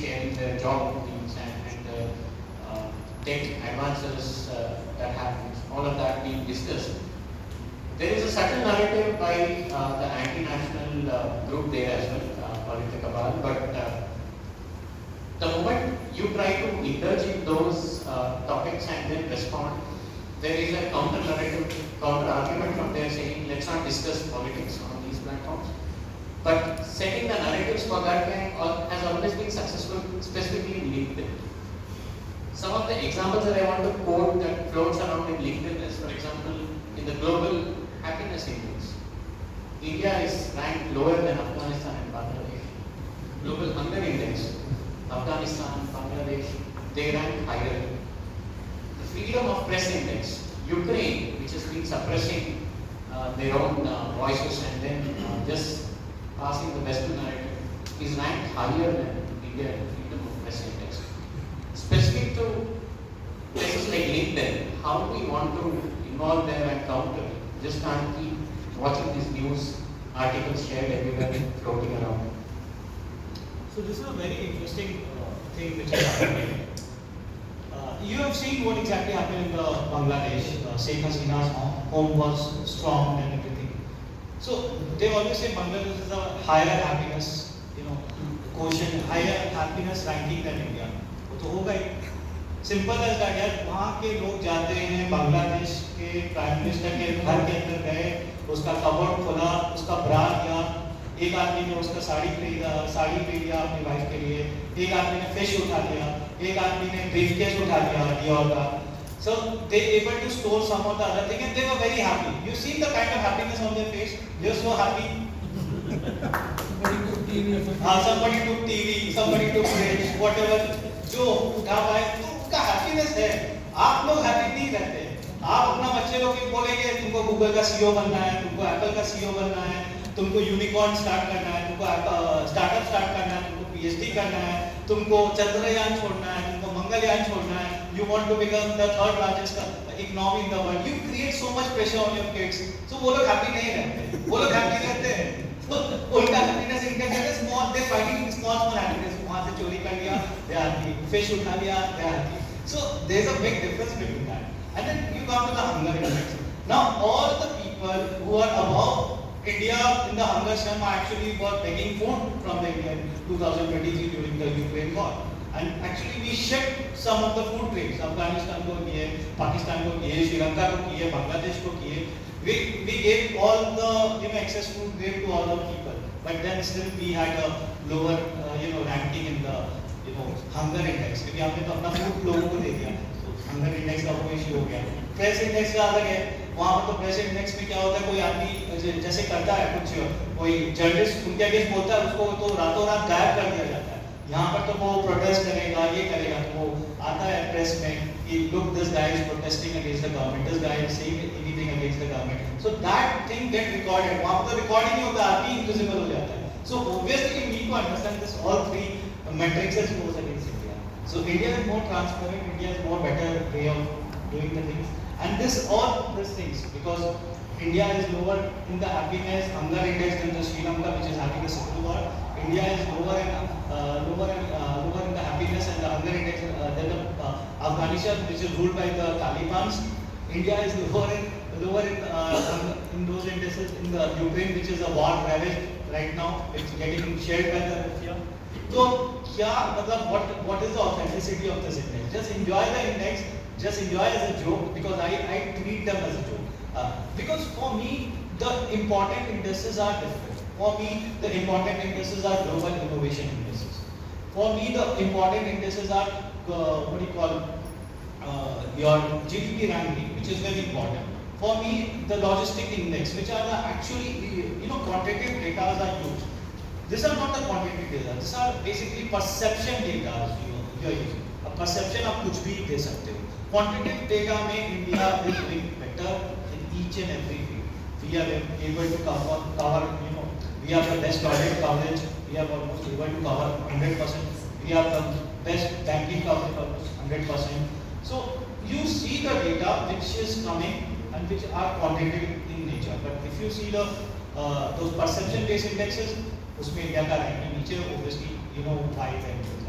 sharing their job openings and tech advances that happens, all of that being discussed. There is a certain narrative by the anti-national group there as well, Politica Cabal, but the moment you try to indulge in those topics and then respond, there is a counter-narrative, counter-argument from there saying, let's not discuss politics on these platforms. But setting the narratives for that has always been successful, specifically in LinkedIn. Some of the examples that I want to quote that floats around in LinkedIn is, for example, in the Global Happiness Index, India is ranked lower than Afghanistan and Bangladesh. Global Hunger Index, Afghanistan, Bangladesh, they rank higher. The Freedom of Press Index, Ukraine, which has been suppressing their own voices and then just passing the Western narrative, is ranked higher than India in the Freedom of Press Index. Specific to places like LinkedIn, how do we want to involve there and counter? Just can't keep watching these news articles shared everywhere floating around. So this is a very interesting thing which is happening. You have seen what exactly happened in the Bangladesh. Sheikh Hasina's home was strong and everything. So they always say Bangladesh is a higher happiness, quotient, higher happiness ranking than India. वो तो होगा ही. Simple as that यार, वहाँ के लोग जाते हैं बांग्लादेश के प्राइम मिनिस्टर के घर के अंदर गए, उसका कबर्ड खोला, उसका ब्रा लिया, एक आदमी ने उसका साड़ी ले लिया अपनी वाइफ के लिए, एक आदमी ने फिश उठा लिया, एक आदमी ने ब्रीफकेस उठा लिया डियोर का. So they able to store some of the other thing and they were very happy. You see the kind of happiness on their face. They were so happy. Somebody took TV, somebody took fridge, whatever. जो उठा पाए तो उनका happiness है. आप लोग happy नहीं रहते. आप अपना बच्चे लोग को बोलेंगे तुमको गूगल का सीईओ बनना है, तुमको एप्पल का सीईओ बनना है, तुमको यूनिकॉर्न स्टार्ट करना है, तुमको स्टार्टअप स्टार्ट करना है, तुमको पीएचडी करना है, तुमको चंद्रयान छोड़ना है, तुमको मंगलयान छोड़ना है. You want to become the third largest economy in the world. You create so much pressure on your kids. So वो लोग happy नहीं रहते. वो लोग happy रहते हैं. तो उनका happiness इनका क्या है? Small, they fighting small happiness. वहाँ से चोरी कर लिया, they are happy. Fish उठा लिया, they are happy. So there is a big difference between that. And then you come to the hunger index. Now all the people who are above India in the hunger sham actually were begging food from the India in 2023 during the Ukraine war. And actually we shipped some of the food trains. Afghanistan को किए, Pakistan को किए, Sri Lanka को किए, Bangladesh को किए. We gave all the excess food gave to all the people. But then still we had a lower ranking in the hunger index. क्योंकि हमने तो अपना food लोगों को दे दिया. तो hunger index का वो issue हो गया. Press index का अलग है. वहाँ पर तो press index में क्या होता है, कोई आदमी जैसे करता है कुछ, कोई जर्नलिस्ट उनके अगेंस्ट बोलता है, उसको तो रातों रात गायब कर दिया जाता है. यहाँ पर तो वो प्रोटेस्ट करेगा, ये करेगा, तो वो आता है प्रेस में कि look, this guy is protesting against the government, this guy is saying anything against the government. So that thing get recorded. वहाँ पर तो recording ही होता है, आदमी invisible हो जाता है. So obviously we need to understand this all three matrices goes against India. So India is more transparent, India is more better way of doing the things. And this all these things because India is lower in the happiness hunger index than the Sri Lanka, which is having a civil war. India is lower in the happiness and the hunger index than the Afghanistan, which is ruled by the Taliban. India is lower in those indices in the Ukraine, which is a war ravaged right now. It's getting shared by the Russia. So, what is the authenticity of this index? Just enjoy the index. Just enjoy as a joke because I treat them as a joke. Because for me, the important indices are different. For me, the important indices are global innovation indices. For me, the important indices are your GDP ranking, which is very important. For me, the logistic index, which are the actually quantitative data are used. These are not the quantitative data. These are basically perception data you are using. A perception आप कुछ भी दे सकते हो. Quantitative data में India is doing better in each and every field. We are able to cover we have the best audit coverage. We are almost able to cover 100%. We have the best banking coverage, almost 100%. So you see the data which is coming and which are quantitative in nature. But if you see the those perception based indexes, उसमें India का ranking नीचे obviously why that is.